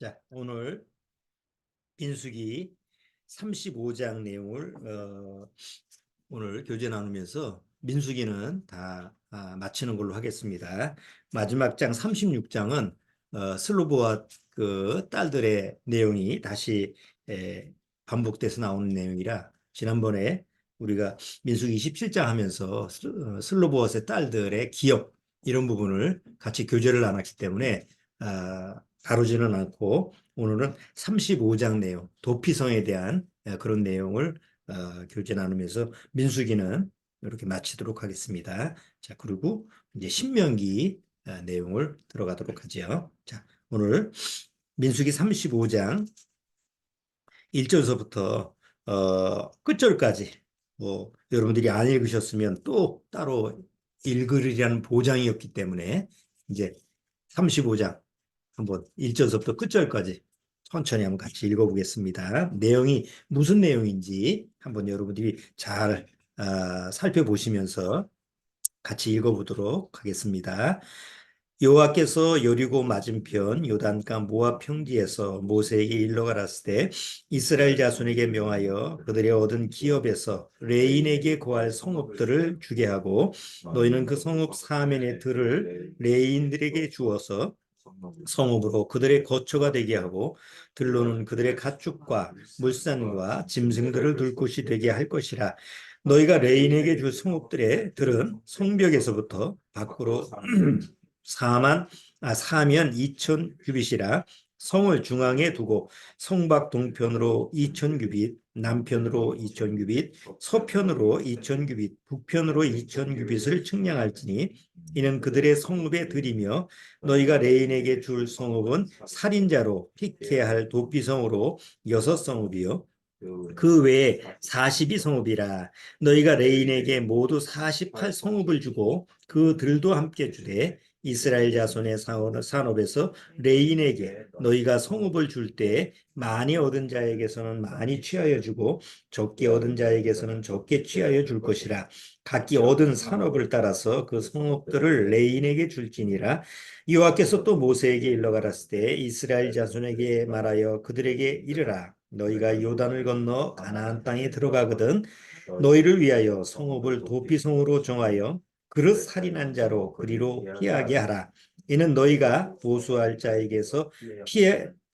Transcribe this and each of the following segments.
자, 오늘 민수기 35장 내용을 오늘 교제 나누면서 민수기는 다 마치는 걸로 하겠습니다. 마지막 장 36장은 슬로보와 그 딸들의 내용이 다시 반복돼서 나오는 내용이라 지난번에 우리가 민수기 27장 하면서 슬로보아의 딸들의 기억 이런 부분을 같이 교제를 나눴기 때문에 다루지는 않고 오늘은 35장 내용, 도피성에 대한 그런 내용을 교제 나누면서 민수기는 이렇게 마치도록 하겠습니다. 자, 그리고 이제 신명기 내용을 들어가도록 하죠. 자, 오늘 민수기 35장 1절서부터 끝절까지 뭐 여러분들이 안 읽으셨으면 또 따로 읽으리라는 보장이었기 때문에 이제 35장 한번 1절서부터 끝절까지 천천히 한번 같이 읽어보겠습니다. 내용이 무슨 내용인지 한번 여러분들이 잘 살펴보시면서 같이 읽어보도록 하겠습니다. 여호와께서 여리고 맞은편 요단강 모압 평지에서 모세에게 일러 가라사대 때 이스라엘 자손에게 명하여 그들의 얻은 기업에서 레인에게 거할 성읍들을 주게 하고 너희는 그 성읍 사면의 들을 레인들에게 주어서 성읍으로 그들의 거처가 되게 하고 들로는 그들의 가축과 물산과 짐승들을 둘 곳이 되게 할 것이라. 너희가 레인에게 줄 성읍들의 들은 성벽에서부터 밖으로 사면 2천 규빗이라. 성을 중앙에 두고 성밖 동편으로 2천 규빗, 남편으로 2천 규빗, 서편으로 2천 규빗, 북편으로 2천 규빗을 측량할지니 이는 그들의 성읍에 들이며 너희가 레인에게 줄 성읍은 살인자로 픽해야 할 도피성으로 6성읍이요 그 외에 42성읍이라. 너희가 레인에게 모두 48성읍을 주고 그들도 함께 주되 이스라엘 자손의 산업에서 레인에게 너희가 성읍을 줄 때 많이 얻은 자에게서는 많이 취하여 주고 적게 얻은 자에게서는 적게 취하여 줄 것이라. 각기 얻은 산업을 따라서 그 성읍들을 레인에게 줄지니라. 여호와께서 또 모세에게 일러 가라사대 때 이스라엘 자손에게 말하여 그들에게 이르라. 너희가 요단을 건너 가나안 땅에 들어가거든 너희를 위하여 성읍을 도피성으로 정하여 그릇 살인한 자로 그리로 피하게 하라. 이는 너희가 보수할 자에게서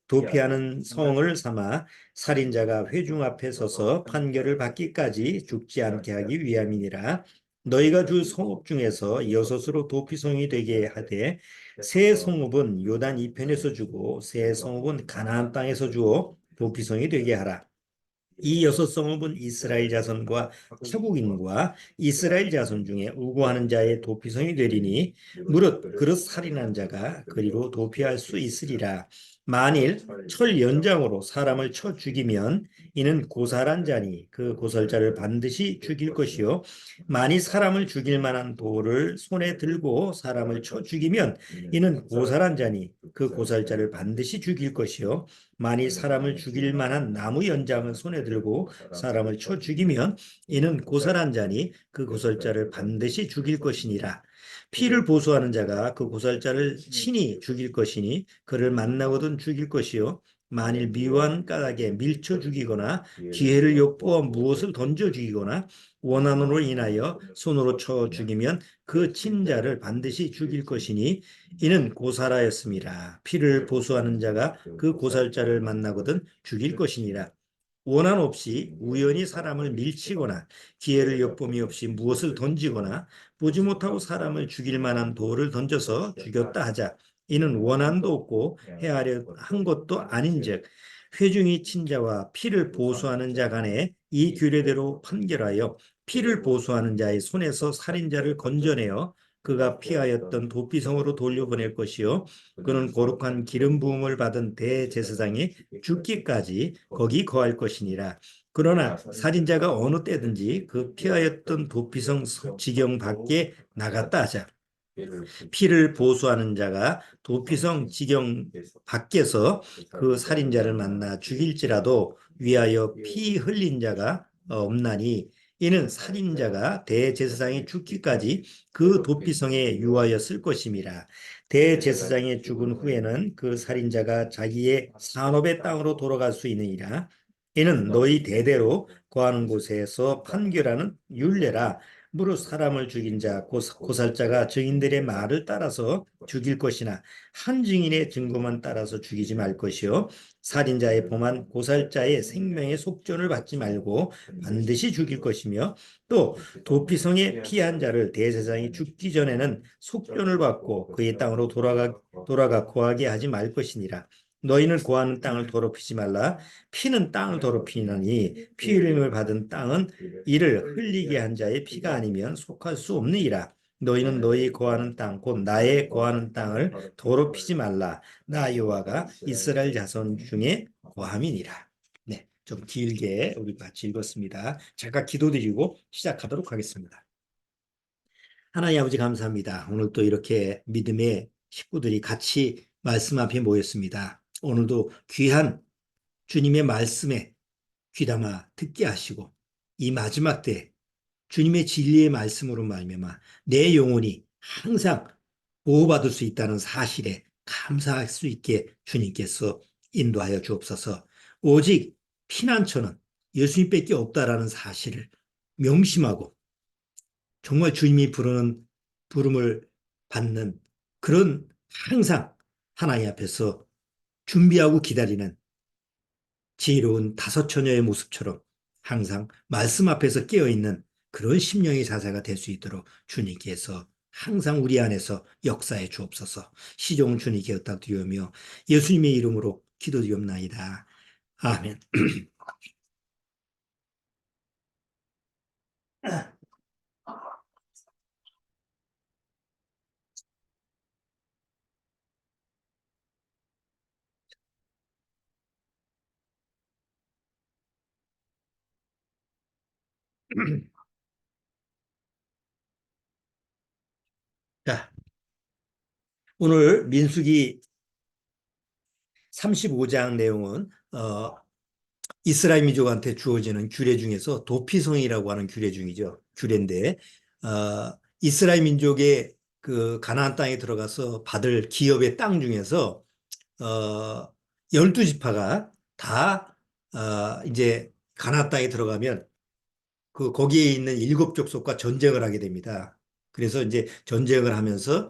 도피하는 성을 삼아 살인자가 회중 앞에 서서 판결을 받기까지 죽지 않게 하기 위함이니라. 너희가 줄 성읍 중에서 여섯으로 도피성이 되게 하되 새 성읍은 요단 이편에서 주고 새 성읍은 가나안 땅에서 주어 도피성이 되게 하라. 이 6성읍은 이스라엘 자손과 타국인과 이스라엘 자손 중에 우고하는 자의 도피성이 되리니 무릇 그릇 살인한 자가 그리로 도피할 수 있으리라. 만일 철 연장으로 사람을 쳐 죽이면 이는 고살한 자니 그 고살자를 반드시 죽일 것이요 만일 사람을 죽일 만한 돌을 손에 들고 사람을 쳐 죽이면 이는 고살한 자니 그 고살자를 반드시 죽일 것이요 만일 사람을 죽일 만한 나무 연장을 손에 들고 사람을 쳐 죽이면 이는 고살한 자니 그 고살자를 반드시 죽일 것이니라. 피를 보수하는 자가 그 고살자를 친히 죽일 것이니 그를 만나거든 죽일 것이요 만일 미워한 까닭에 밀쳐 죽이거나 기회를 엿보아 무엇을 던져 죽이거나 원한으로 인하여 손으로 쳐 죽이면 그 친자를 반드시 죽일 것이니 이는 고살하였습니다. 피를 보수하는 자가 그 고살자를 만나거든 죽일 것이니라. 원한 없이 우연히 사람을 밀치거나 기회를 엿봄이 없이 무엇을 던지거나 보지 못하고 사람을 죽일 만한 돌을 던져서 죽였다 하자. 이는 원한도 없고 해하려 한 것도 아닌즉 회중이 친자와 피를 보수하는 자 간에 이 규례대로 판결하여 피를 보수하는 자의 손에서 살인자를 건져내어 그가 피하였던 도피성으로 돌려보낼 것이요 그는 거룩한 기름 부음을 받은 대제사장이 죽기까지 거기 거할 것이니라. 그러나 살인자가 어느 때든지 그 피하였던 도피성 지경 밖에 나갔다 하자. 피를 보수하는 자가 도피성 지경 밖에서 그 살인자를 만나 죽일지라도 위하여 피 흘린 자가 없나니 이는 살인자가 대제사장이 죽기까지 그 도피성에 유하여 쓸 것임이라. 대제사장이 죽은 후에는 그 살인자가 자기의 산업의 땅으로 돌아갈 수 있느니라. 이는 너희 대대로 거하는 곳에서 판결하는 율례라. 무릇 사람을 죽인 자 고살자가 증인들의 말을 따라서 죽일 것이나 한 증인의 증거만 따라서 죽이지 말 것이요 살인자의 범한 고살자의 생명의 속전을 받지 말고 반드시 죽일 것이며 또 도피성에 피한 자를 대제사장이 죽기 전에는 속전을 받고 그의 땅으로 돌아가 거하게 하지 말 것이니라. 너희는 거하는 땅을 더럽히지 말라. 피는 땅을 더럽히느니 피 흘림을 받은 땅은 이를 흘리게 한 자의 피가 아니면 속할 수 없느니라. 너희는 너희 거하는 땅, 곧 나의 거하는 땅을 더럽히지 말라. 나 여호와가 이스라엘 자손 중에 거함이니라. 네, 좀 길게 우리 같이 읽었습니다. 제가 기도드리고 시작하도록 하겠습니다. 하나님 아버지 감사합니다. 오늘 또 이렇게 믿음의 식구들이 같이 말씀 앞에 모였습니다. 오늘도 귀한 주님의 말씀에 귀담아 듣게 하시고 이 마지막 때 주님의 진리의 말씀으로 말미암아 내 영혼이 항상 보호받을 수 있다는 사실에 감사할 수 있게 주님께서 인도하여 주옵소서. 오직 피난처는 예수님밖에 없다라는 사실을 명심하고 정말 주님이 부르는 부름을 받는 그런 항상 하나님 앞에서 준비하고 기다리는 지혜로운 다섯 처녀의 모습처럼 항상 말씀 앞에서 깨어있는 그런 심령의 자세가 될 수 있도록 주님께서 항상 우리 안에서 역사해 주옵소서. 시종은 주님께 부탁드리며 예수님의 이름으로 기도드리옵나이다. 아멘. 자, 오늘 민수기 35장 내용은 이스라엘 민족한테 주어지는 규례 중에서 도피성이라고 하는 규례 중이죠. 규례인데 이스라엘 민족의 그 가나안 땅에 들어가서 받을 기업의 땅 중에서 12지파가 다 이제 가나안 땅에 들어가면 그 거기에 있는 일곱 족속과 전쟁을 하게 됩니다. 그래서 이제 전쟁을 하면서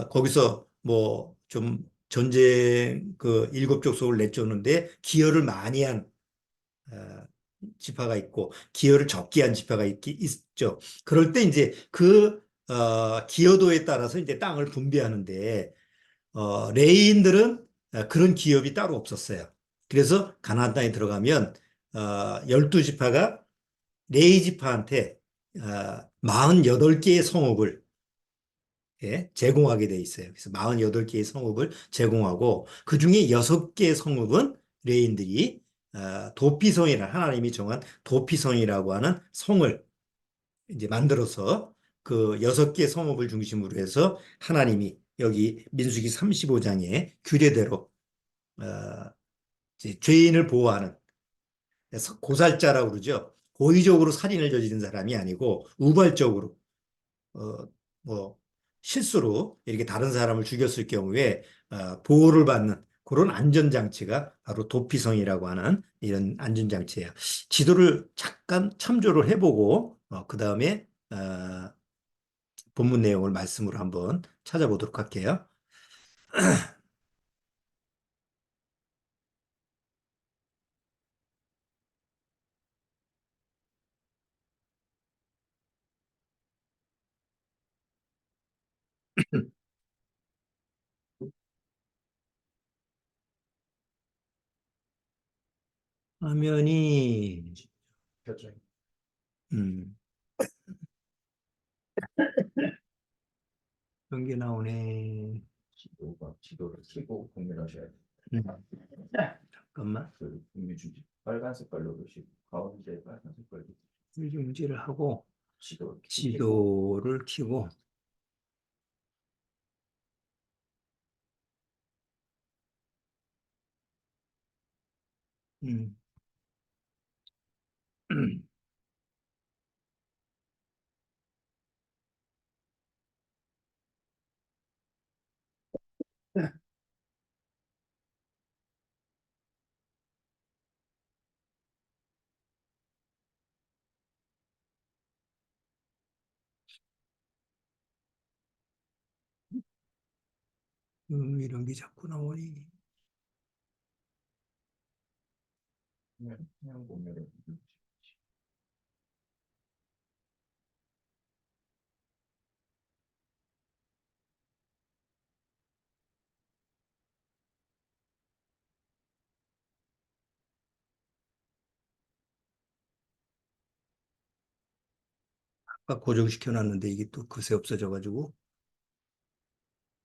거기서 뭐 좀 전쟁 그 일곱 족속을 내쫓는데 기여를 많이 한 어, 지파가 있고 기여를 적게 한 지파가 있죠. 그럴 때 이제 그 기여도에 따라서 이제 땅을 분배하는데 레이인들은 그런 기업이 따로 없었어요. 그래서 가나안 땅에 들어가면 12지파가 레이 지파한테 48개의 성읍을 제공하게 돼 있어요. 그래서 48개의 성읍을 제공하고 그중에 6개의 성읍은 레인들이 도피성이라 하나님이 정한 도피성이라고 하는 성을 이제 만들어서 그 6개 성읍을 중심으로 해서 하나님이 여기 민수기 35장의 규례대로 어, 이제 죄인을 보호하는 고살자라고 그러죠. 고의적으로 살인을 저지른 사람이 아니고 우발적으로 어, 뭐 실수로 이렇게 다른 사람을 죽였을 경우에 보호를 받는 그런 안전장치가 바로 도피성이라고 하는 이런 안전장치예요. 지도를 잠깐 참조를 해보고 그 다음에 본문 내용을 말씀으로 한번 찾아보도록 할게요. 화면이 음, 연기 나오네. 지도를 켜고 공유하셔야 돼요. 음, 잠깐만. 그 공유 주지. 빨간 색깔로 보시고 가운데 빨간 색깔로 일중지를 하고 지도를 켜고 지도를 켜고 음. 이런 게 자꾸 나오니. 그냥 보면 아까 고정시켜 놨는데 이게 또 그새 없어져가지고.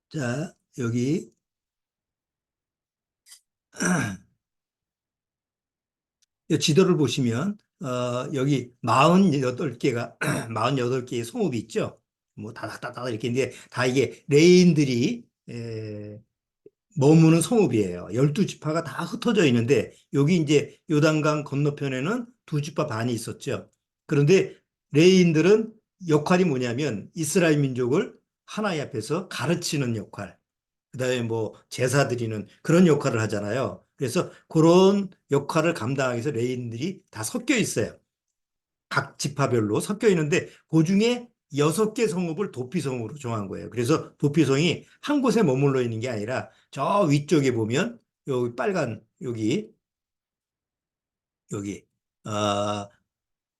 자, 여기 이 지도를 보시면 여기 48개가 48개의 성읍이 있죠. 뭐 다다다다 이렇게 있는데 다 이게 레인들이 머무는 성읍이에요. 12지파가 다 흩어져 있는데 여기 이제 요단강 건너편에는 두 지파 반이 있었죠. 그런데 레인들은 역할이 뭐냐면 이스라엘 민족을 하나님 앞에서 가르치는 역할, 그다음에 뭐 제사 드리는 그런 역할을 하잖아요. 그래서 그런 역할을 감당하기 위해서 레인들이 다 섞여 있어요. 각 지파별로 섞여 있는데 그 중에 6개 성읍을 도피성으로 정한 거예요. 그래서 도피성이 한 곳에 머물러 있는 게 아니라 저 위쪽에 보면 여기 빨간 여기 어,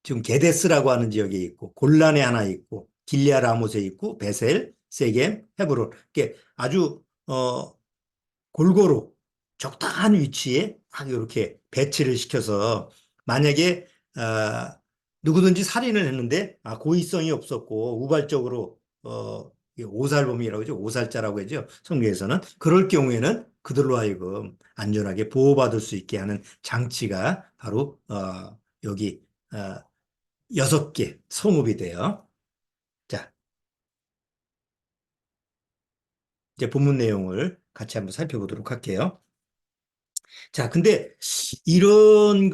지금 게데스라고 하는 지역에 있고 골란에 하나 있고 길리아 라못에 있고 베셀, 세겜, 헤브론 이렇게 아주 골고루 적당한 위치에 딱 이렇게 배치를 시켜서 만약에 누구든지 살인을 했는데 고의성이 없었고 우발적으로 오살범이라고 하죠. 오살자라고 하죠. 성경에서는 그럴 경우에는 그들로 하여금 안전하게 보호받을 수 있게 하는 장치가 바로 여기 6개 성읍이 돼요. 자, 이제 본문 내용을 같이 한번 살펴보도록 할게요. 자, 근데 이런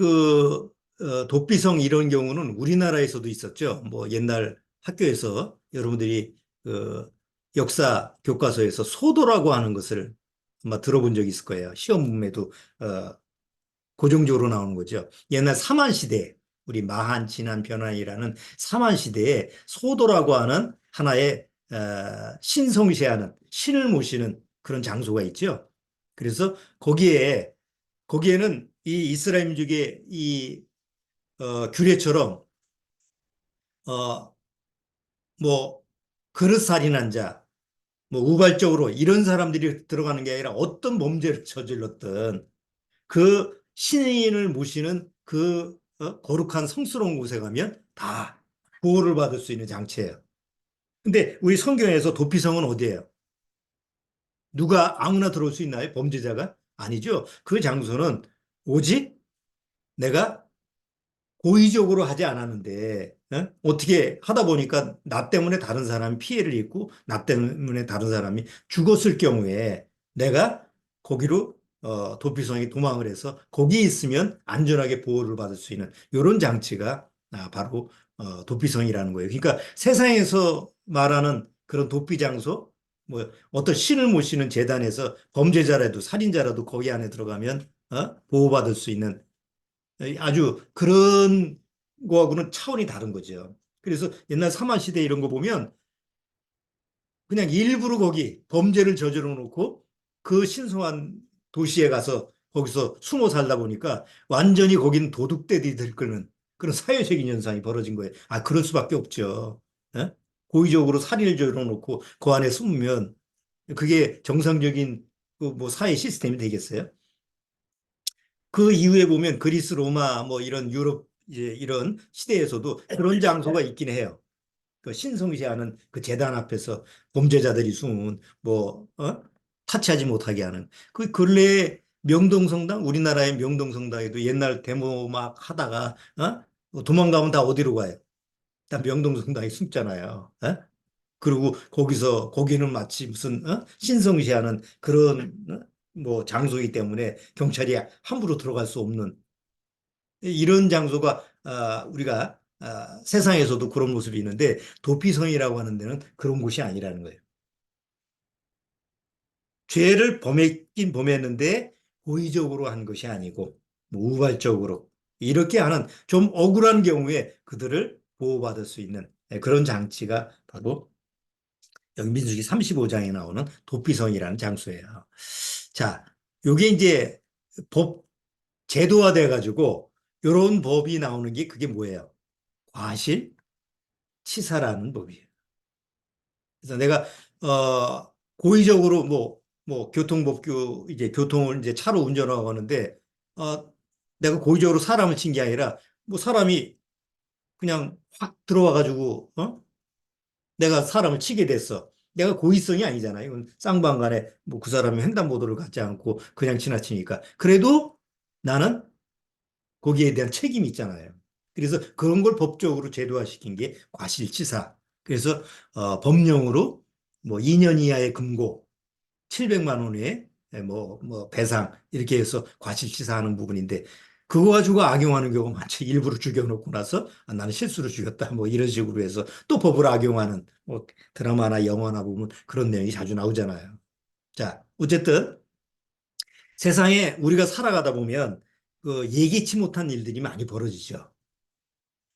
도피성 이런 경우는 우리나라에서도 있었죠. 뭐 옛날 학교에서 여러분들이 그 역사 교과서에서 소도라고 하는 것을 아마 들어본 적이 있을 거예요. 시험 문제도 어, 고정적으로 나오는 거죠. 옛날 삼한시대, 우리 마한, 진한, 변한이라는 삼한시대에 소도라고 하는 하나의 신성시하는 신을 모시는 그런 장소가 있죠. 그래서 거기에는 이 이스라엘 민족의 이 규례처럼 어, 뭐 그릇살인한 자, 뭐 우발적으로 이런 사람들이 들어가는 게 아니라 어떤 범죄를 저질렀든 그 신인을 모시는 그 거룩한 성스러운 곳에 가면 다 보호를 받을 수 있는 장치예요. 근데 우리 성경에서 도피성은 어디예요? 누가 아무나 들어올 수 있나요? 범죄자가? 아니죠. 그 장소는 오직 내가 고의적으로 하지 않았는데 어떻게 하다 보니까 나 때문에 다른 사람이 피해를 입고 나 때문에 다른 사람이 죽었을 경우에 내가 거기로 도피성에 도망을 해서 거기 있으면 안전하게 보호를 받을 수 있는 이런 장치가 바로 도피성이라는 거예요. 그러니까 세상에서 말하는 그런 도피 장소, 뭐 어떤 신을 모시는 재단에서 범죄자라도 살인자라도 거기 안에 들어가면 보호받을 수 있는 아주 그런 거하고는 차원이 다른 거죠. 그래서 옛날 사마시대 이런 거 보면 그냥 일부러 거기 범죄를 저질러 놓고 그 신성한 도시에 가서 거기서 숨어 살다 보니까 완전히 거기는 도둑떼들이 들끓는 그런 사회적인 현상이 벌어진 거예요. 그럴 수밖에 없죠. 예? 고의적으로 살인을 저질러 놓고 그 안에 숨으면 그게 정상적인 그뭐 사회 시스템이 되겠어요? 그 이후에 보면 그리스, 로마, 뭐 이런 유럽 이제 이런 시대에서도 그런 장소가 있긴 해요. 그 신성시하는 그 재단 앞에서 범죄자들이 숨은 타치하지 못하게 하는 그 근래에 명동성당 우리나라의 명동성당에도 옛날 데모 막 하다가 도망가면 다 어디로 가요? 다 명동성당에 숨잖아요. 그리고 거기는 마치 무슨 신성시하는 그런 뭐 장소이기 때문에 경찰이 함부로 들어갈 수 없는 이런 장소가 우리가 세상에서도 그런 모습이 있는데 도피성이라고 하는 데는 그런 곳이 아니라는 거예요. 죄를 범했긴 범했는데 고의적으로 한 것이 아니고 뭐 우발적으로 이렇게 하는 좀 억울한 경우에 그들을 보호받을 수 있는 그런 장치가 바로 여기 민수기 35장에 나오는 도피성이라는 장소예요. 자, 요게 이제 법 제도화돼 가지고 이런 법이 나오는 게 그게 뭐예요? 과실치사라는 법이에요. 그래서 내가 고의적으로 뭐 교통법규 이제 교통을 이제 차로 운전하고 하는데 내가 고의적으로 사람을 친 게 아니라 뭐 사람이 그냥 확 들어와 가지고 내가 사람을 치게 됐어. 내가 고의성이 아니잖아요. 이건 쌍방간에 뭐 그 사람이 횡단보도를 갖지 않고 그냥 지나치니까. 그래도 나는 거기에 대한 책임이 있잖아요. 그래서 그런 걸 법적으로 제도화시킨 게 과실치사. 그래서 법령으로 뭐 2년 이하의 금고, 700만 원의 뭐 배상 이렇게 해서 과실치사하는 부분인데 그거 가지고 악용하는 경우 많죠. 일부러 죽여놓고 나서 나는 실수로 죽였다 뭐 이런 식으로 해서 또 법을 악용하는 뭐 드라마나 영화나 보면 그런 내용이 자주 나오잖아요. 자, 어쨌든 세상에 우리가 살아가다 보면 그 예기치 못한 일들이 많이 벌어지죠.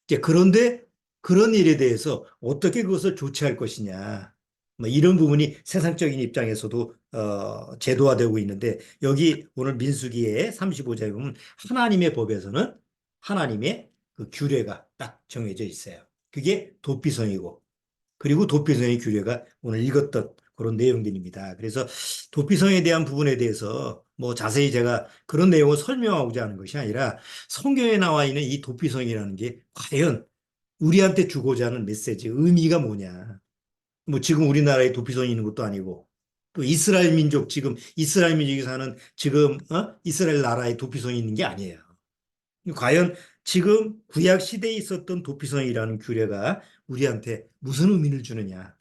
이제 그런데 그런 일에 대해서 어떻게 그것을 조치할 것이냐. 뭐 이런 부분이 세상적인 입장에서도 제도화되고 있는데 여기 오늘 민수기의 35장에 보면 하나님의 법에서는 하나님의 그 규례가 딱 정해져 있어요. 그게 도피성이고 그리고 도피성의 규례가 오늘 읽었던 그런 내용들입니다. 그래서 도피성에 대한 부분에 대해서 뭐 자세히 제가 그런 내용을 설명하고자 하는 것이 아니라 성경에 나와 있는 이 도피성이라는 게 과연 우리한테 주고자 하는 메시지, 의미가 뭐냐. 뭐 지금 우리나라에 도피성이 있는 것도 아니고 또 이스라엘 민족 지금 이스라엘 민족이 사는 지금 이스라엘 나라에 도피성이 있는 게 아니에요. 과연 지금 구약 시대에 있었던 도피성이라는 규례가 우리한테 무슨 의미를 주느냐.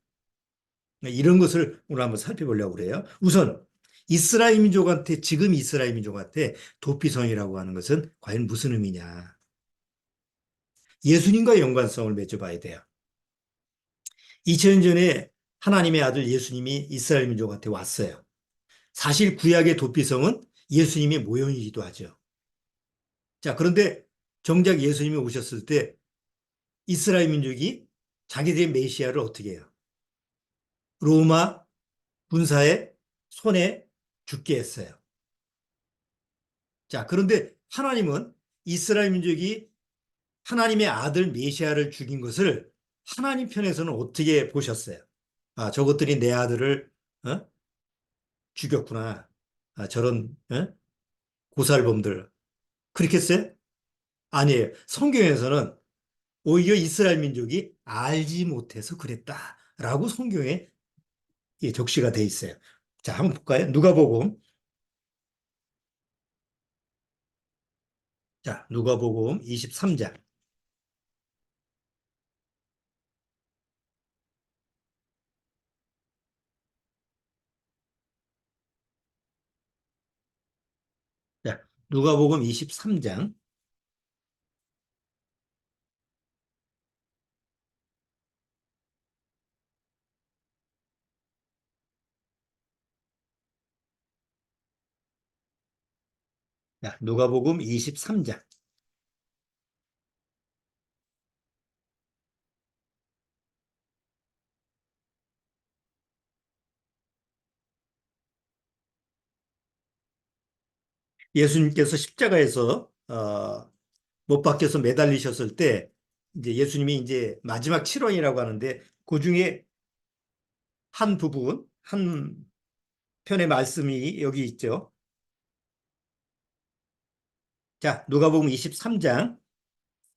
이런 것을 오늘 한번 살펴보려고 그래요. 우선 이스라엘 민족한테 지금 이스라엘 민족한테 도피성이라고 하는 것은 과연 무슨 의미냐. 예수님과 연관성을 맺어봐야 돼요. 2000년 전에 하나님의 아들 예수님이 이스라엘 민족한테 왔어요. 사실 구약의 도피성은 예수님의 모형이기도 하죠. 자, 그런데 정작 예수님이 오셨을 때 이스라엘 민족이 자기들의 메시아를 어떻게 해요? 로마 군사의 손에 죽게 했어요. 자, 그런데 하나님은 이스라엘 민족이 하나님의 아들 메시아를 죽인 것을 하나님 편에서는 어떻게 보셨어요? 아, 저것들이 내 아들을 어? 죽였구나. 아, 저런 고살범들. 그렇게 했어요? 아니에요. 성경에서는 오히려 이스라엘 민족이 알지 못해서 그랬다라고 성경에 적시가 돼 있어요. 자, 한번 볼까요? 누가복음. 자, 누가복음 23장. 자, 누가복음 23장. 자, 누가복음 23장. 예수님께서 십자가에서 못 박혀서 매달리셨을 때 이제 예수님이 이제 마지막 7원이라고 하는데 그 중에 한 부분, 한 편의 말씀이 여기 있죠. 자, 누가복음 23장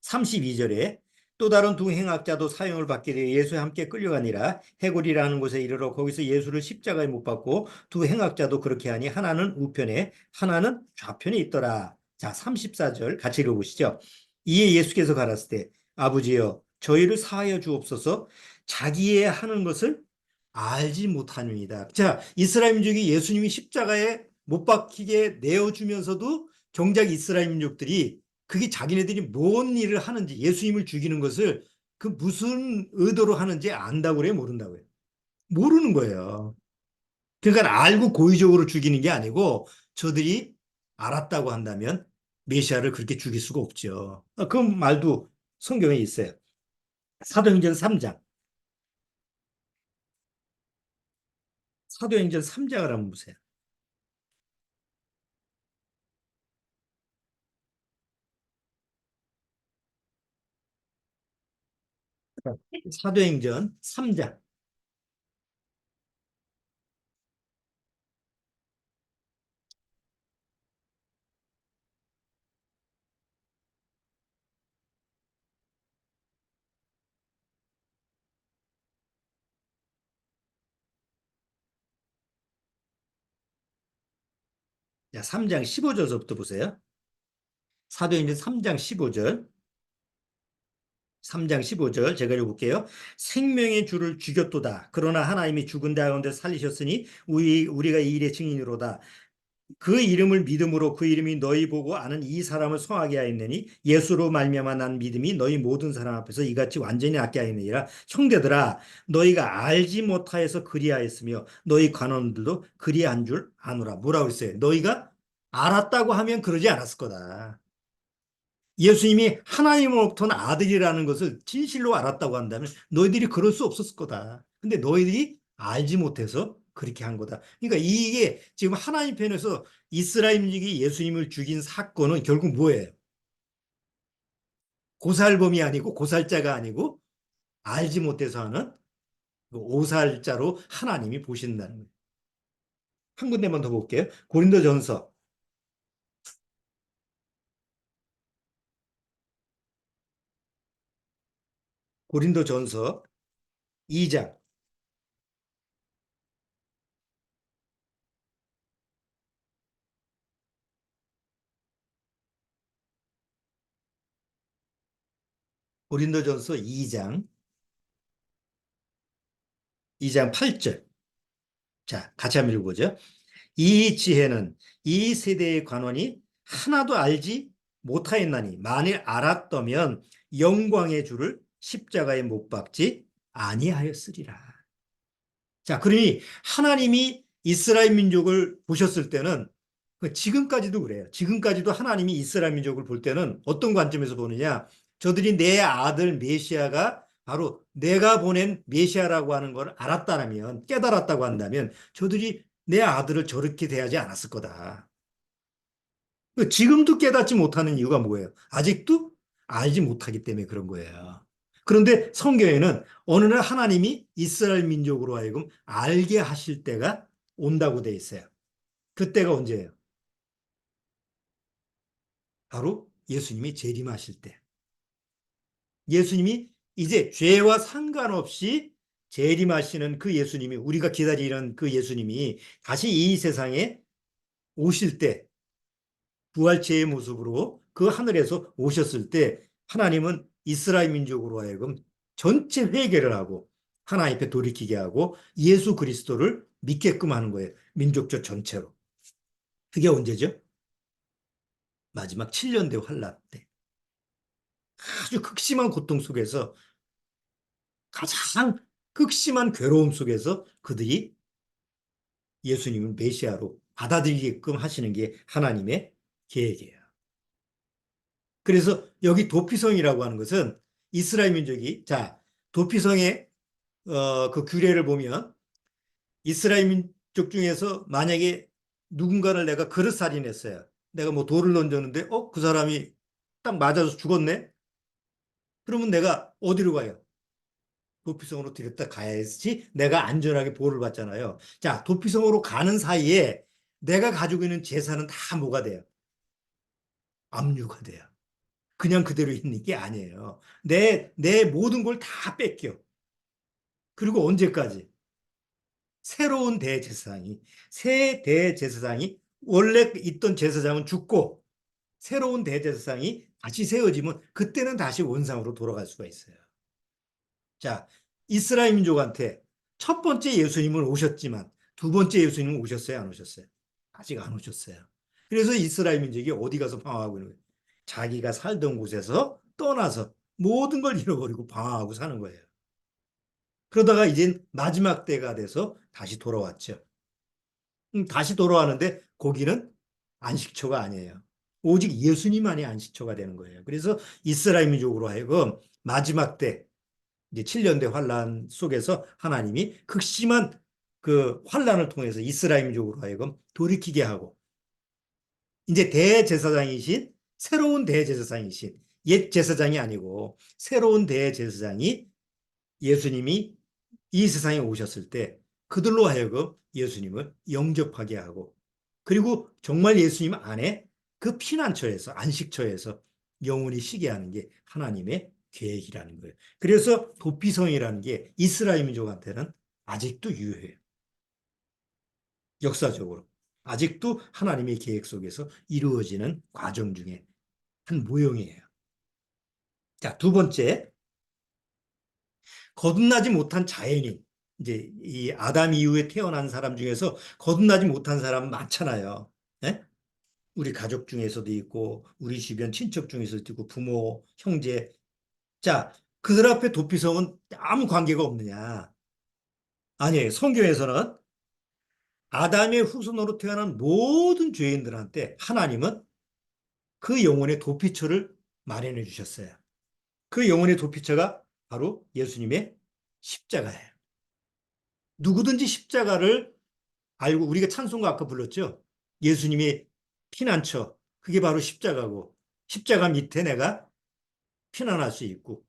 32절에 또 다른 두 행악자도 사형을 받게 되어 예수와 함께 끌려가니라. 해골이라는 곳에 이르러 거기서 예수를 십자가에 못 박고 두 행악자도 그렇게 하니 하나는 우편에 하나는 좌편에 있더라. 자, 34절 같이 읽어보시죠. 이에 예수께서 가라사대 때 아버지여 저희를 사하여 주옵소서. 자기의 하는 것을 알지 못하느니라. 자, 이스라엘 민족이 예수님이 십자가에 못 박히게 내어주면서도 정작 이스라엘 민족들이 그게 자기네들이 뭔 일을 하는지 예수님을 죽이는 것을 그 무슨 의도로 하는지 안다고 그래요? 모른다고 해요? 모르는 거예요. 그러니까 알고 고의적으로 죽이는 게 아니고 저들이 알았다고 한다면 메시아를 그렇게 죽일 수가 없죠. 그 말도 성경에 있어요. 사도행전 3장. 사도행전 3장을 한번 보세요. 사도행전 3장. 자, 3장 15절부터 보세요. 사도행전 3장 15절. 3장 15절 제가 읽어볼게요. 생명의 주를 죽였도다. 그러나 하나님이 죽은 자 가운데 살리셨으니 우리가 이 일의 증인으로다. 그 이름을 믿음으로 그 이름이 너희 보고 아는 이 사람을 성하게 하였느니 예수로 말미암아 난 믿음이 너희 모든 사람 앞에서 이같이 완전히 낫게 하였느니라. 형제들아 너희가 알지 못하여서 그리하였으며 너희 관원들도 그리한 줄 아노라. 뭐라고 했어요? 너희가 알았다고 하면 그러지 않았을 거다. 예수님이 하나님으로부터는 아들이라는 것을 진실로 알았다고 한다면 너희들이 그럴 수 없었을 거다. 근데 너희들이 알지 못해서 그렇게 한 거다. 그러니까 이게 지금 하나님 편에서 이스라엘민족이 예수님을 죽인 사건은 결국 뭐예요? 고살범이 아니고 고살자가 아니고 알지 못해서 하는 그 오살자로 하나님이 보신다는 거예요. 한 군데만 더 볼게요. 고린도전서. 고린도전서 2장. 고린도전서 2장 2장 8절. 자, 같이 한번 읽어보죠. 이 지혜는 이 세대의 관원이 하나도 알지 못하였나니 만일 알았더면 영광의 주를 십자가에 못 박지 아니하였으리라. 자, 그러니 하나님이 이스라엘 민족을 보셨을 때는 지금까지도 그래요. 지금까지도 하나님이 이스라엘 민족을 볼 때는 어떤 관점에서 보느냐? 저들이 내 아들 메시아가 바로 내가 보낸 메시아라고 하는 걸 알았다면, 깨달았다고 한다면 저들이 내 아들을 저렇게 대하지 않았을 거다. 지금도 깨닫지 못하는 이유가 뭐예요? 아직도 알지 못하기 때문에 그런 거예요. 그런데 성경에는 어느 날 하나님이 이스라엘 민족으로 하여금 알게 하실 때가 온다고 돼 있어요. 그때가 언제예요? 바로 예수님이 재림하실 때. 예수님이 이제 죄와 상관없이 재림하시는 그 예수님이, 우리가 기다리는 그 예수님이 다시 이 세상에 오실 때, 부활체의 모습으로 그 하늘에서 오셨을 때 하나님은 이스라엘 민족으로 하여금 전체 회개를 하고 하나님 앞에 돌이키게 하고 예수 그리스도를 믿게끔 하는 거예요. 민족적 전체로. 그게 언제죠? 마지막 7년 대 환란 때. 아주 극심한 고통 속에서 가장 극심한 괴로움 속에서 그들이 예수님을 메시아로 받아들이게끔 하시는 게 하나님의 계획이에요. 그래서 여기 도피성이라고 하는 것은 이스라엘 민족이, 자, 도피성의 그 규례를 보면 이스라엘 민족 중에서 만약에 누군가를 내가 그릇살인했어요. 내가 뭐 돌을 던졌는데 그 사람이 딱 맞아서 죽었네. 그러면 내가 어디로 가요? 도피성으로 데렸다 가야지 내가 안전하게 보호를 받잖아요. 자, 도피성으로 가는 사이에 내가 가지고 있는 재산은 다 뭐가 돼요? 압류가 돼요. 그냥 그대로 있는 게 아니에요. 내 모든 걸 다 뺏겨. 그리고 언제까지? 새로운 대제사장이, 새 대제사장이, 원래 있던 제사장은 죽고 새로운 대제사장이 다시 세워지면 그때는 다시 원상으로 돌아갈 수가 있어요. 자, 이스라엘 민족한테 첫 번째 예수님은 오셨지만 두 번째 예수님은 오셨어요, 안 오셨어요? 아직 안 오셨어요. 그래서 이스라엘 민족이 어디 가서 방황하고 있는 거예요? 자기가 살던 곳에서 떠나서 모든 걸 잃어버리고 방황하고 사는 거예요. 그러다가 이제 마지막 때가 돼서 다시 돌아왔죠. 다시 돌아가는데 거기는 안식처가 아니에요. 오직 예수님만이 안식처가 되는 거예요. 그래서 이스라엘 민족으로 하여금 마지막 때 이제 7년대 환란 속에서 하나님이 극심한 그 환란을 통해서 이스라엘 민족으로 하여금 돌이키게 하고 이제 대제사장이신 새로운 대제사장이신 옛 제사장이 아니고 새로운 대제사장이 예수님이 이 세상에 오셨을 때 그들로 하여금 예수님을 영접하게 하고 그리고 정말 예수님 안에 그 피난처에서 안식처에서 영원히 쉬게 하는 게 하나님의 계획이라는 거예요. 그래서 도피성이라는 게 이스라엘 민족한테는 아직도 유효해요. 역사적으로. 아직도 하나님의 계획 속에서 이루어지는 과정 중에 한 모형이에요. 자, 두 번째, 거듭나지 못한 자연인. 이제 이 아담 이후에 태어난 사람 중에서 거듭나지 못한 사람 많잖아요. 네? 우리 가족 중에서도 있고, 우리 주변 친척 중에서도 있고, 부모, 형제. 자, 그들 앞에 도피성은 아무 관계가 없느냐? 아니에요. 성경에서는 아담의 후손으로 태어난 모든 죄인들한테 하나님은 그 영혼의 도피처를 마련해 주셨어요. 그 영혼의 도피처가 바로 예수님의 십자가예요. 누구든지 십자가를 알고 우리가 찬송가 아까 불렀죠. 예수님의 피난처. 그게 바로 십자가고 십자가 밑에 내가 피난할 수 있고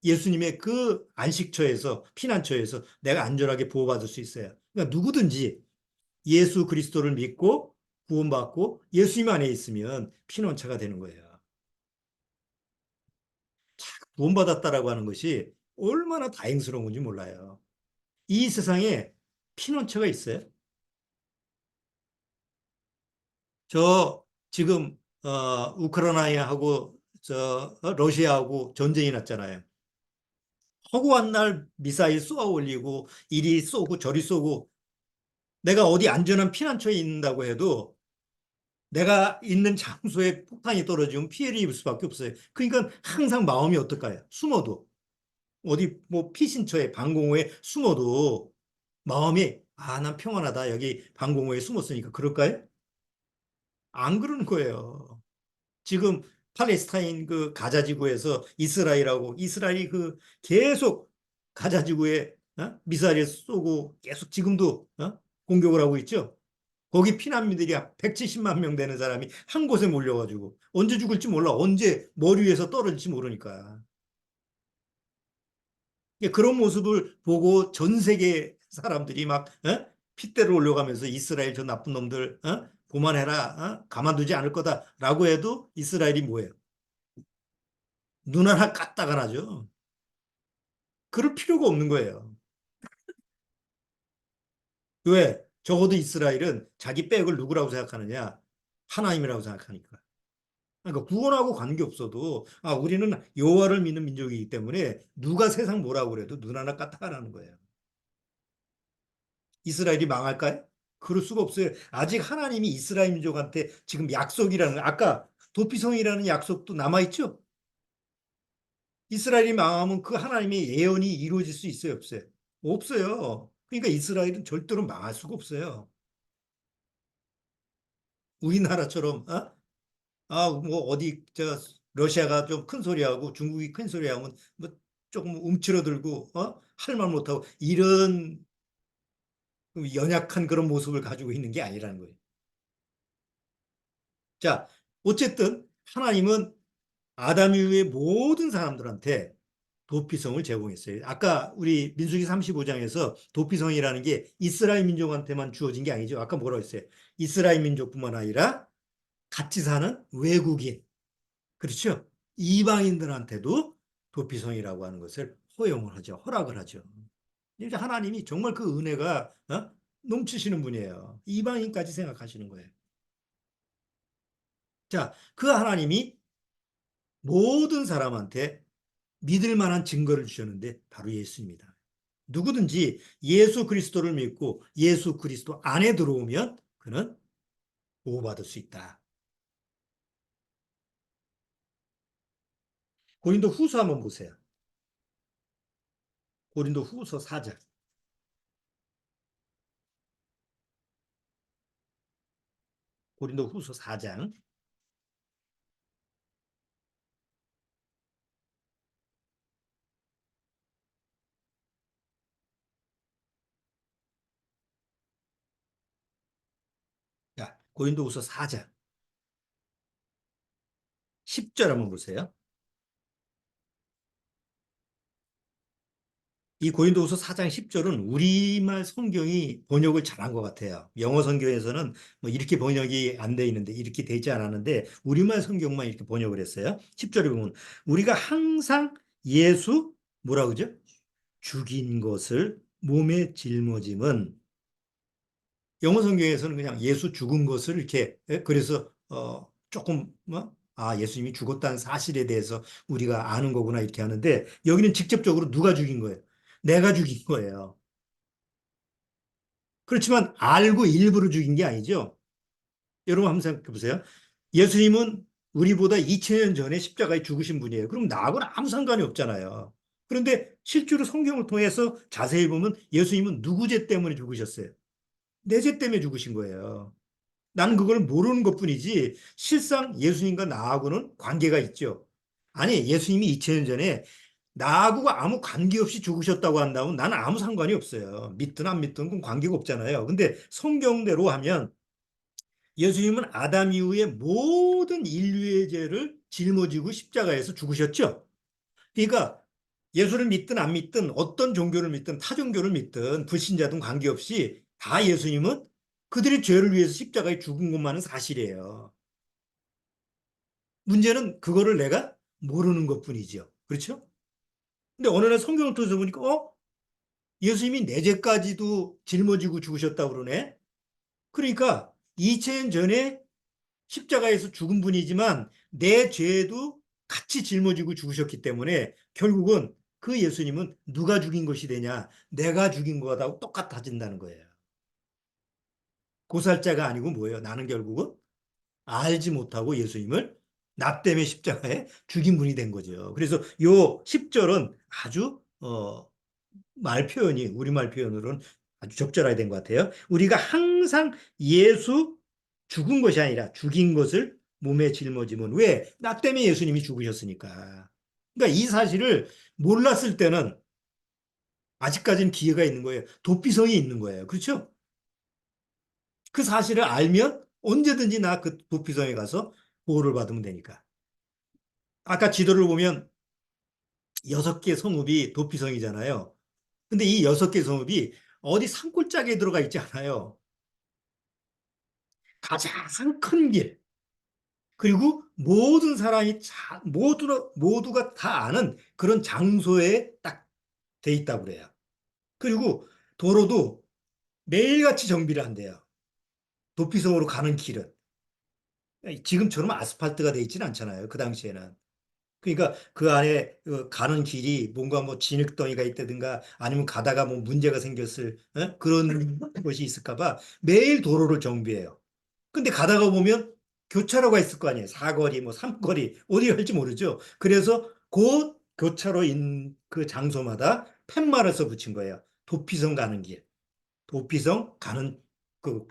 예수님의 그 안식처에서 피난처에서 내가 안전하게 보호받을 수 있어요. 그러니까 누구든지 예수 그리스도를 믿고 구원받고 예수님 안에 있으면 피난처가 되는 거예요. 구원받았다라고 하는 것이 얼마나 다행스러운 건지 몰라요. 이 세상에 피난처가 있어요. 저 지금 우크라이나하고 러시아하고 전쟁이 났잖아요. 허구한 날 미사일 쏘아 올리고 이리 쏘고 저리 쏘고 내가 어디 안전한 피난처에 있는다고 해도 내가 있는 장소에 폭탄이 떨어지면 피해를 입을 수밖에 없어요. 그러니까 항상 마음이 어떨까요? 숨어도 어디 뭐 피신처에 방공호에 숨어도 마음이 난 평안하다. 여기 방공호에 숨었으니까 그럴까요? 안 그러는 거예요. 지금 팔레스타인 그 가자 지구에서 이스라엘이 그 계속 가자 지구에 미사일 쏘고 계속 지금도 공격을 하고 있죠. 거기 피난민들이 170만 명 되는 사람이 한 곳에 몰려가지고 언제 죽을지 몰라. 언제 머리 위에서 떨어질지 모르니까. 그런 모습을 보고 전 세계 사람들이 막 핏대를 올려가면서 이스라엘 저 나쁜 놈들 그만해라 가만두지 않을 거다라고 해도 이스라엘이 뭐예요? 눈 하나 까딱 안 하죠. 그럴 필요가 없는 거예요. 왜? 적어도 이스라엘은 자기 백을 누구라고 생각하느냐? 하나님이라고 생각하니까. 그러니까 구원하고 관계없어도 우리는 여호와를 믿는 민족이기 때문에 누가 세상 뭐라고 그래도 눈 하나 까딱 안 하는 거예요. 이스라엘이 망할까요? 그럴 수가 없어요. 아직 하나님이 이스라엘 민족한테 지금 약속이라는 아까 도피성이라는 약속도 남아있죠? 이스라엘이 망하면 그 하나님의 예언이 이루어질 수 있어요, 없어요? 없어요. 그러니까 이스라엘은 절대로 망할 수가 없어요. 우리나라처럼 뭐 어디 저 러시아가 좀 큰 소리하고 중국이 큰 소리하면 뭐 조금 움츠러들고 할 말 못하고 이런 연약한 그런 모습을 가지고 있는 게 아니라는 거예요. 자, 어쨌든 하나님은 아담 이후의 모든 사람들한테 도피성을 제공했어요. 아까 우리 민수기 35장에서 도피성이라는 게 이스라엘 민족한테만 주어진 게 아니죠. 아까 뭐라고 했어요? 이스라엘 민족뿐만 아니라 같이 사는 외국인, 그렇죠? 이방인들한테도 도피성이라고 하는 것을 허용을 하죠. 허락을 하죠. 이제 하나님이 정말 그 은혜가 넘치시는 분이에요. 이방인까지 생각하시는 거예요. 자, 그 하나님이 모든 사람한테 믿을 만한 증거를 주셨는데 바로 예수입니다. 누구든지 예수 그리스도를 믿고 예수 그리스도 안에 들어오면 그는 보호받을 수 있다. 고린도 후서 한번 보세요. 고린도 후서 4장. 고린도후서 4장. 자, 고린도후서 4장 10절 한번 보세요. 이 고린도후서 4장 10절은 우리말 성경이 번역을 잘한 것 같아요. 영어 성경에서는 뭐 이렇게 번역이 안 돼 있는데 이렇게 되지 않았는데 우리말 성경만 이렇게 번역을 했어요. 10절에 보면 우리가 항상 예수 뭐라 그러죠? 죽인 것을 몸에 짊어짐은 영어 성경에서는 그냥 예수 죽은 것을 이렇게 그래서 조금 예수님이 죽었다는 사실에 대해서 우리가 아는 거구나 이렇게 하는데 여기는 직접적으로 누가 죽인 거예요? 내가 죽인 거예요. 그렇지만 알고 일부러 죽인 게 아니죠. 여러분 한번 생각해 보세요. 예수님은 우리보다 2000년 전에 십자가에 죽으신 분이에요. 그럼 나하고는 아무 상관이 없잖아요. 그런데 실제로 성경을 통해서 자세히 보면 예수님은 누구 죄 때문에 죽으셨어요? 내 죄 때문에 죽으신 거예요. 나는 그걸 모르는 것뿐이지 실상 예수님과 나하고는 관계가 있죠. 아니 예수님이 2000년 전에 나하고 아무 관계없이 죽으셨다고 한다면 나는 아무 상관이 없어요. 믿든 안 믿든 그건 관계가 없잖아요. 근데 성경대로 하면 예수님은 아담 이후에 모든 인류의 죄를 짊어지고 십자가에서 죽으셨죠. 그러니까 예수를 믿든 안 믿든 어떤 종교를 믿든 타 종교를 믿든 불신자든 관계없이 다 예수님은 그들의 죄를 위해서 십자가에 죽은 것만은 사실이에요. 문제는 그거를 내가 모르는 것뿐이죠. 그렇죠? 근데 어느 날 성경을 통해서 보니까 예수님이 내 죄까지도 짊어지고 죽으셨다고 그러네. 그러니까 2000년 전에 십자가에서 죽은 분이지만 내 죄도 같이 짊어지고 죽으셨기 때문에 결국은 그 예수님은 누가 죽인 것이 되냐? 내가 죽인 거하고 똑같아진다는 거예요. 고살자가 아니고 뭐예요? 나는 결국은 알지 못하고 예수님을 나 때문에 십자가에 죽인 분이 된 거죠. 그래서 요 10절은 아주 말 표현이 우리말 표현으로는 아주 적절하게 된 것 같아요. 우리가 항상 예수 죽은 것이 아니라 죽인 것을 몸에 짊어지면 왜? 나 때문에 예수님이 죽으셨으니까. 그러니까 이 사실을 몰랐을 때는 아직까지는 기회가 있는 거예요. 도피성이 있는 거예요. 그렇죠? 그 사실을 알면 언제든지 나 그 도피성에 가서 보호를 받으면 되니까. 아까 지도를 보면 6개 성읍이 도피성이잖아요. 근데 이 6개 성읍이 어디 산골짜기에 들어가 있지 않아요. 가장 큰 길, 그리고 모든 사람이 모두가 다 아는 그런 장소에 딱 돼 있다고 그래요. 그리고 도로도 매일같이 정비를 한대요. 도피성으로 가는 길은. 지금처럼 아스팔트가 돼 있지는 않잖아요. 그 당시에는. 그러니까 그 안에 가는 길이 뭔가 뭐 진흙덩이가 있다든가 아니면 가다가 뭐 문제가 생겼을 그런 것이 있을까 봐 매일 도로를 정비해요. 근데 가다가 보면 교차로가 있을 거 아니에요. 사거리, 뭐 삼거리, 어디 갈지 모르죠. 그래서 그 교차로인 그 장소마다 팻말을 써 붙인 거예요. 도피성 가는 길. 도피성 가는 그,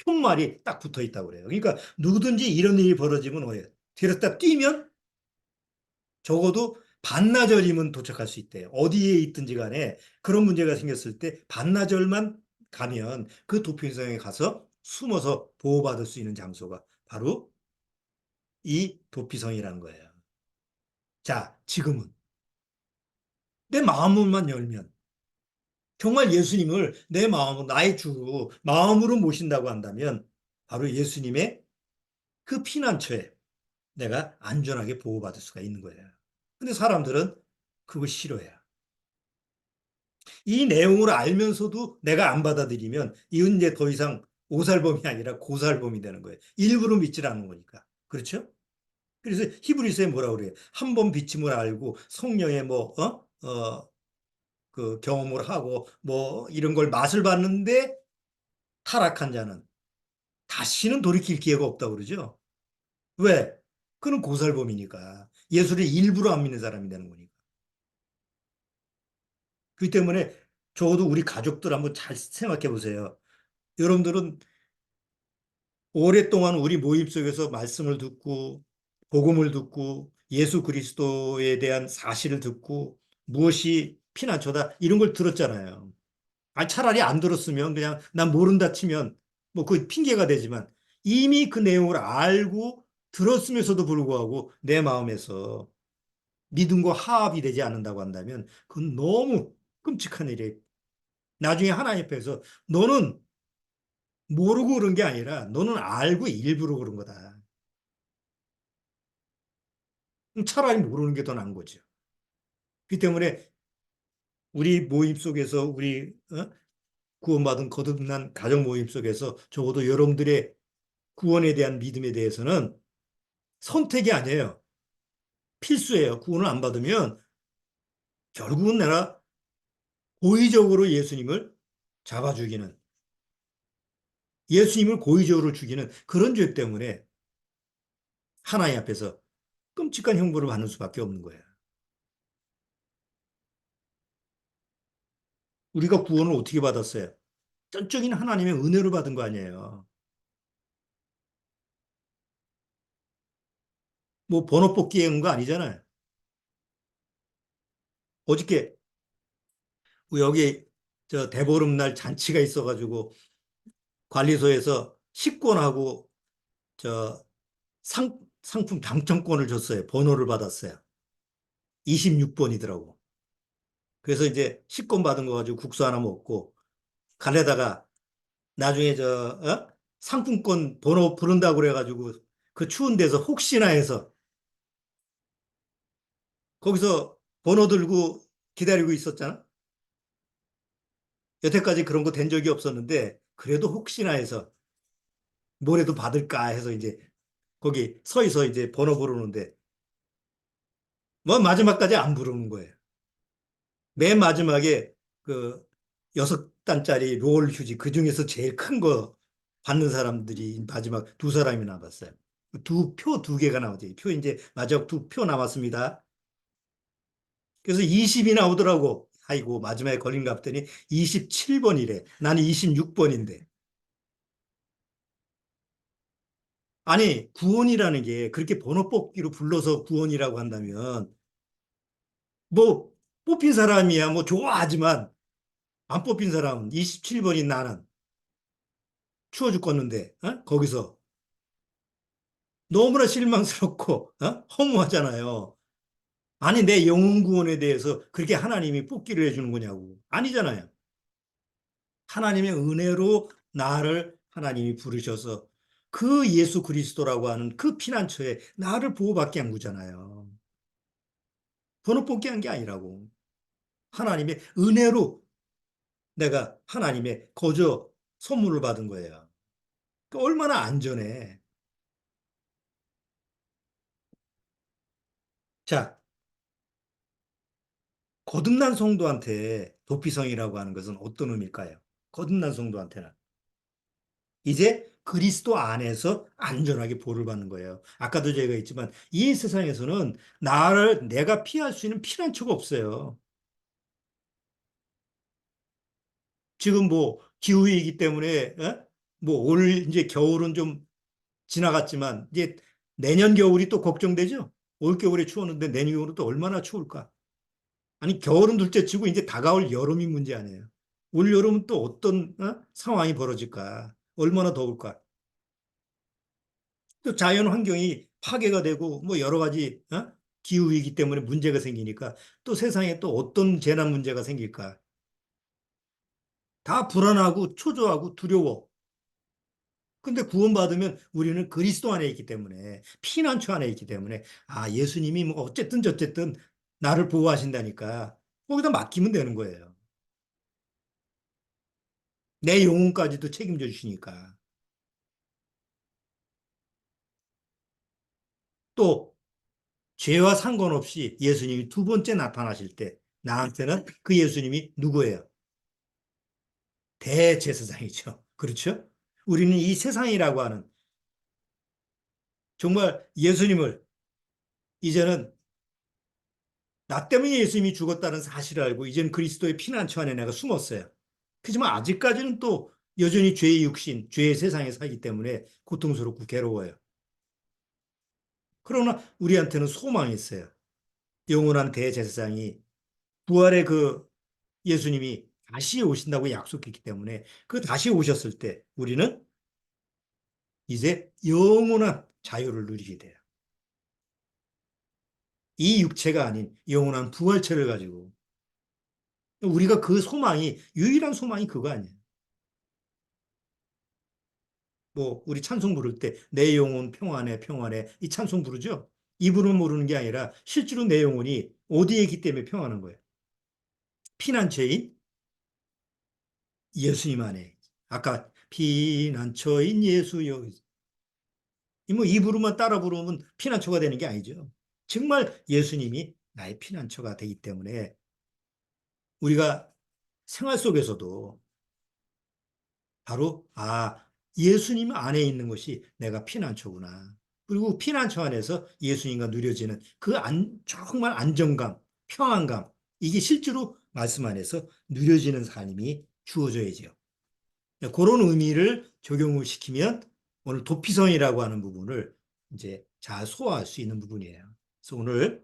푯말이 딱 붙어 있다고 그래요. 그러니까 누구든지 이런 일이 벌어지면 뭐예요? 들었다 뛰면 적어도 반나절이면 도착할 수 있대요. 어디에 있든지 간에 그런 문제가 생겼을 때 반나절만 가면 그 도피성에 가서 숨어서 보호받을 수 있는 장소가 바로 이 도피성이라는 거예요. 자, 지금은 내 마음만 열면 정말 예수님을 내 마음으로 나의 주로 마음으로 모신다고 한다면 바로 예수님의 그 피난처에 내가 안전하게 보호받을 수가 있는 거예요. 근데 사람들은 그걸 싫어해요. 이 내용을 알면서도 내가 안 받아들이면 이건 이제 더 이상 오살범이 아니라 고살범이 되는 거예요. 일부러 믿질 않는 거니까. 그렇죠? 그래서 히브리서에 뭐라 그래요? 한 번 비침을 알고 성령의 그 경험을 하고 뭐 이런 걸 맛을 봤는데 타락한 자는 다시는 돌이킬 기회가 없다고 그러죠. 왜? 그는 고살범이니까. 예수를 일부러 안 믿는 사람이 되는 거니까. 그렇기 때문에 적어도 우리 가족들 한번 잘 생각해 보세요. 여러분들은 오랫동안 우리 모임 속에서 말씀을 듣고 복음을 듣고 예수 그리스도에 대한 사실을 듣고 무엇이 피난처다 이런 걸 들었잖아요. 아, 차라리 안 들었으면 그냥 난 모른다 치면 뭐 그 핑계가 되지만 이미 그 내용을 알고 들었으면서도 불구하고 내 마음에서 믿음과 화합이 되지 않는다고 한다면 그건 너무 끔찍한 일이에요. 나중에 하나님 앞에서 너는 모르고 그런 게 아니라 너는 알고 일부러 그런 거다. 차라리 모르는 게 더 나은 거죠. 그렇기 때문에 우리 모임 속에서 우리 구원받은 거듭난 가정 모임 속에서 적어도 여러분들의 구원에 대한 믿음에 대해서는 선택이 아니에요. 필수예요. 구원을 안 받으면 결국은 내가 고의적으로 예수님을 잡아 죽이는, 예수님을 고의적으로 죽이는 그런 죄 때문에 하나님 앞에서 끔찍한 형벌을 받는 수밖에 없는 거예요. 우리가 구원을 어떻게 받았어요? 전적인 하나님의 은혜로 받은 거 아니에요. 뭐 번호 뽑기 한 거 아니잖아요. 어저께 여기 저 대보름날 잔치가 있어가지고 관리소에서 식권하고 저 상품 당첨권을 줬어요. 번호를 받았어요. 26번이더라고. 그래서 이제 식권 받은 거 가지고 국수 하나 먹고 가려다가 나중에 상품권 번호 부른다고 그래가지고 그 추운 데서 혹시나 해서 거기서 번호 들고 기다리고 있었잖아. 여태까지 그런 거 된 적이 없었는데 그래도 혹시나 해서 뭐라도 받을까 해서 이제 거기 서서 이제 번호 부르는데 뭐 마지막까지 안 부르는 거예요. 맨 마지막에 그 6단짜리 롤 휴지 그 중에서 제일 큰 거 받는 사람들이 마지막 두 사람이 남았어요. 표 두 개가 나오지. 표 이제 마지막 두 표 남았습니다. 그래서 20이 나오더라고. 아이고 마지막에 걸린 거 봤더니 27번이래. 나는 26번인데. 아니 구원이라는 게 그렇게 번호 뽑기로 불러서 구원이라고 한다면 뭐 뽑힌 사람이야 뭐 좋아하지만 안 뽑힌 사람은 27번인 나는 추워 죽겠는데 거기서 너무나 실망스럽고 허무하잖아요. 아니 내 영혼 구원에 대해서 그렇게 하나님이 뽑기를 해주는 거냐고. 아니잖아요. 하나님의 은혜로 나를 하나님이 부르셔서 그 예수 그리스도라고 하는 그 피난처에 나를 보호받게 한 거잖아요. 번호 뽑기 한 게 아니라고. 하나님의 은혜로 내가 하나님의 거저 선물을 받은 거예요. 그 얼마나 안전해. 자, 거듭난 성도한테 도피성이라고 하는 것은 어떤 의미일까요? 거듭난 성도한테는. 이제 그리스도 안에서 안전하게 보호를 받는 거예요. 아까도 제가 했지만 이 세상에서는 내가 피할 수 있는 피난처가 없어요. 지금 뭐 기후위기 때문에 뭐 올 이제 겨울은 좀 지나갔지만 이제 내년 겨울이 또 걱정되죠. 올 겨울에 추웠는데 내년 겨울은 또 얼마나 추울까? 아니 겨울은 둘째치고 이제 다가올 여름이 문제 아니에요. 올 여름은 또 어떤 상황이 벌어질까? 얼마나 더울까? 또 자연 환경이 파괴가 되고 뭐 여러 가지 기후 위기 때문에 문제가 생기니까 또 세상에 또 어떤 재난 문제가 생길까? 다 불안하고 초조하고 두려워. 근데 구원받으면 우리는 그리스도 안에 있기 때문에 피난처 안에 있기 때문에 아 예수님이 뭐 어쨌든 저쨌든 나를 보호하신다니까 거기다 맡기면 되는 거예요. 내 영혼까지도 책임져 주시니까. 또 죄와 상관없이 예수님이 두 번째 나타나실 때 나한테는 그 예수님이 누구예요? 대제사장이죠. 그렇죠? 우리는 이 세상이라고 하는 정말 예수님을 이제는 나 때문에 예수님이 죽었다는 사실을 알고 이제는 그리스도의 피난처 안에 내가 숨었어요. 그렇지만 아직까지는 또 여전히 죄의 육신, 죄의 세상에 살기 때문에 고통스럽고 괴로워요. 그러나 우리한테는 소망이 있어요. 영원한 대제사장이 부활의 그 예수님이 다시 오신다고 약속했기 때문에 그 다시 오셨을 때 우리는 이제 영원한 자유를 누리게 돼요. 이 육체가 아닌 영원한 부활체를 가지고 우리가 그 소망이 유일한 소망이 그거 아니에요. 뭐 우리 찬송 부를 때 내 영혼 평안해 평안해 이 찬송 부르죠. 입으로 모르는 게 아니라 실제로 내 영혼이 어디에 있기 때문에 평안한 거예요. 피난처인 예수님 안에. 아까 피난처인 예수여. 뭐 입으로만 따라 부르면 피난처가 되는 게 아니죠. 정말 예수님이 나의 피난처가 되기 때문에 우리가 생활 속에서도 바로 예수님 안에 있는 것이 내가 피난처구나. 그리고 피난처 안에서 예수님과 누려지는 그 정말 안정감, 평안감 이게 실제로 말씀 안에서 누려지는 삶이 주어져야죠. 그런 의미를 적용을 시키면 오늘 도피성이라고 하는 부분을 이제 잘 소화할 수 있는 부분이에요. 그래서 오늘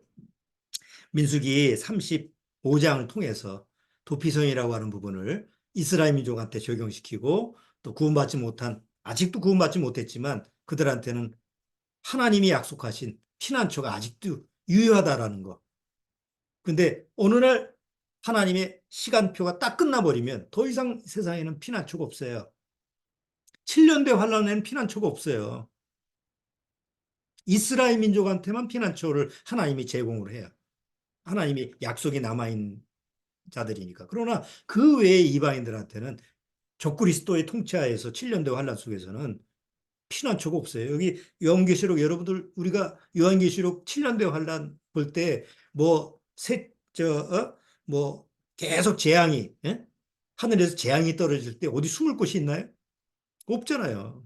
민수기 35장을 통해서 도피성이라고 하는 부분을 이스라엘 민족한테 적용시키고 또 구원받지 못한 아직도 구원받지 못했지만 그들한테는 하나님이 약속하신 피난처가 아직도 유효하다라는 거. 근데 어느 날 하나님의 시간표가 딱 끝나버리면 더 이상 세상에는 피난처가 없어요. 7년 대 환란에는 피난처가 없어요. 이스라엘 민족한테만 피난처를 하나님이 제공을 해요. 하나님이 약속이 남아있는 자들이니까. 그러나 그 외의 이방인들한테는 적그리스도의 통치하에서 7년대 환란 속에서는 피난처가 없어요. 여기 요한계시록 여러분들 우리가 요한계시록 7년대 환란 볼 때 뭐 계속 재앙이 예? 하늘에서 재앙이 떨어질 때 어디 숨을 곳이 있나요? 없잖아요.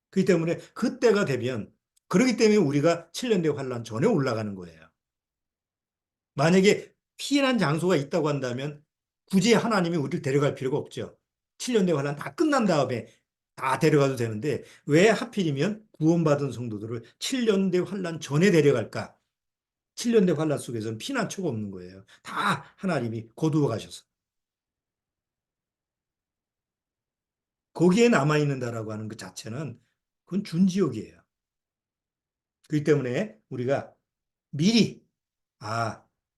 그렇기 때문에 그때가 되면 그렇기 때문에 우리가 7년대 환란 전에 올라가는 거예요. 만약에 피난 장소가 있다고 한다면 굳이 하나님이 우리를 데려갈 필요가 없죠. 7년대 환란 다 끝난 다음에 다 데려가도 되는데 왜 하필이면 구원받은 성도들을 7년대 환란 전에 데려갈까? 7년대 환란 속에서는 피난처가 없는 거예요. 다 하나님이 거두어 가셔서. 거기에 남아있는다라고 하는 것 자체는 그건 준지옥이에요. 그렇기 때문에 우리가 미리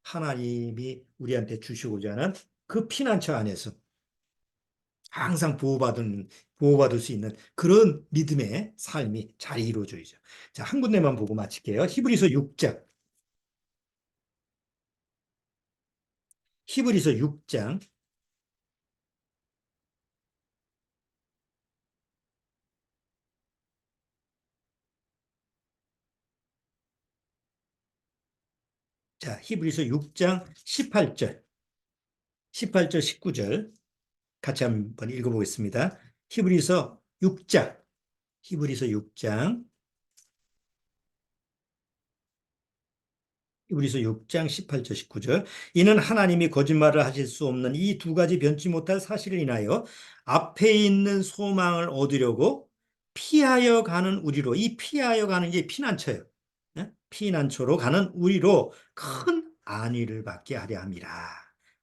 하나님이 우리한테 주시고자 하는 그 피난처 안에서 항상 보호받을 수 있는 그런 믿음의 삶이 잘 이루어져야죠. 자, 한 군데만 보고 마칠게요. 히브리서 6장. 히브리서 6장. 자, 히브리서 6장 18절. 18절, 19절 같이 한번 읽어보겠습니다. 히브리서 6장. 히브리서 6장. 히브리서 6장 18절 19절 이는 하나님이 거짓말을 하실 수 없는 이 두 가지 변치 못할 사실을 인하여 앞에 있는 소망을 얻으려고 피하여 가는 우리로 이 피하여 가는 게 피난처예요. 네? 피난처로 가는 우리로 큰 안위를 받게 하려 함이라.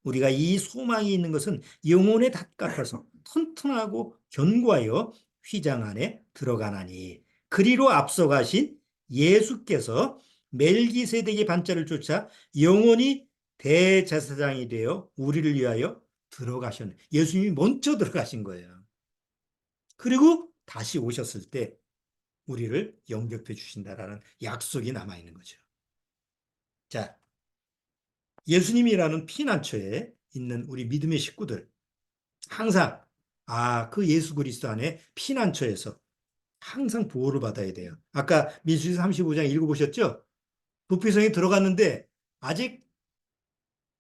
우리가 이 소망이 있는 것은 영혼의 닷 같아서 튼튼하고 견고하여 휘장 안에 들어가나니 그리로 앞서가신 예수께서 멜기세덱의 반차를 쫓아 영원히 대제사장이 되어 우리를 위하여 들어가셨네. 예수님이 먼저 들어가신 거예요. 그리고 다시 오셨을 때 우리를 영접해 주신다라는 약속이 남아 있는 거죠. 자, 예수님이라는 피난처에 있는 우리 믿음의 식구들 항상 그 예수 그리스도 안에 피난처에서 항상 보호를 받아야 돼요. 아까 민수기 35장 읽어보셨죠? 도피성에 들어갔는데 아직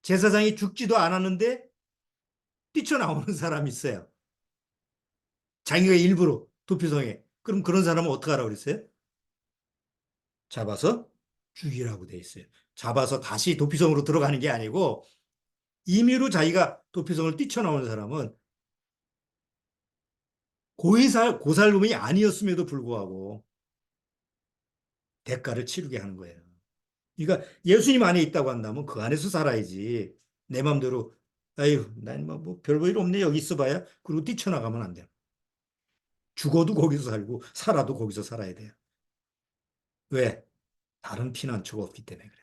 제사장이 죽지도 않았는데 뛰쳐나오는 사람이 있어요. 자기가 일부러 도피성에. 그럼 그런 사람은 어떻게 하라고 그랬어요? 잡아서 죽이라고 돼 있어요. 잡아서 다시 도피성으로 들어가는 게 아니고 임의로 자기가 도피성을 뛰쳐나오는 사람은 고살범이 아니었음에도 불구하고 대가를 치르게 하는 거예요. 그러니까 예수님 안에 있다고 한다면 그 안에서 살아야지. 내 마음대로 아유, 난뭐 별볼일 없네 여기 있어봐야 그리고 뛰쳐나가면 안 돼요. 죽어도 거기서 살고 살아도 거기서 살아야 돼요. 왜? 다른 피난처가 없기 때문에 그래요.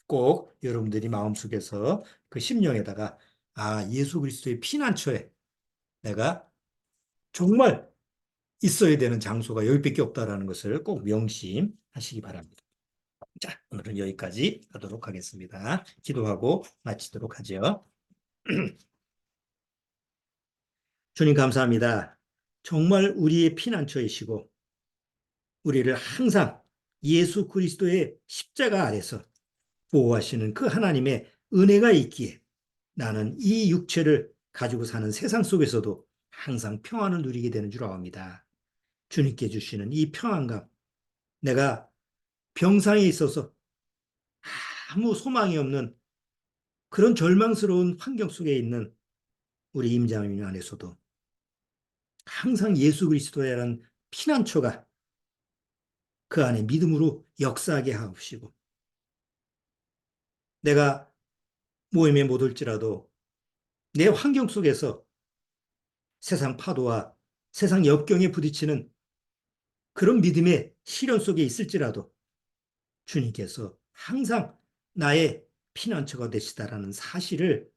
꼭 여러분들이 마음속에서 그 심령에다가 아, 예수 그리스도의 피난처에 내가 정말 있어야 되는 장소가 여기밖에 없다라는 것을 꼭 명심하시기 바랍니다. 자, 오늘은 여기까지 하도록 하겠습니다. 기도하고 마치도록 하죠. 주님 감사합니다. 정말 우리의 피난처이시고 우리를 항상 예수 그리스도의 십자가 아래서 보호하시는 그 하나님의 은혜가 있기에 나는 이 육체를 가지고 사는 세상 속에서도 항상 평안을 누리게 되는 줄 압니다. 주님께 주시는 이 평안감, 내가 병상에 있어서 아무 소망이 없는 그런 절망스러운 환경 속에 있는 우리 임장님 안에서도 항상 예수 그리스도라는 피난처가 그 안에 믿음으로 역사하게 하옵시고 내가 모임에 못 올지라도 내 환경 속에서 세상 파도와 세상 역경에 부딪히는 그런 믿음의 시련 속에 있을지라도 주님께서 항상 나의 피난처가 되시다라는 사실을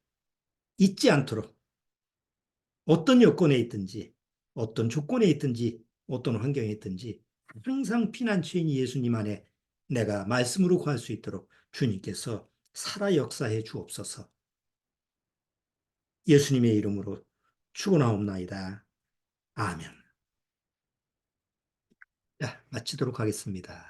잊지 않도록 어떤 여건에 있든지 어떤 조건에 있든지 어떤 환경에 있든지 항상 피난처인 예수님 안에 내가 말씀으로 구할 수 있도록 주님께서 살아 역사해 주옵소서. 예수님의 이름으로 축원하옵나이다. 아멘. 자, 마치도록 하겠습니다.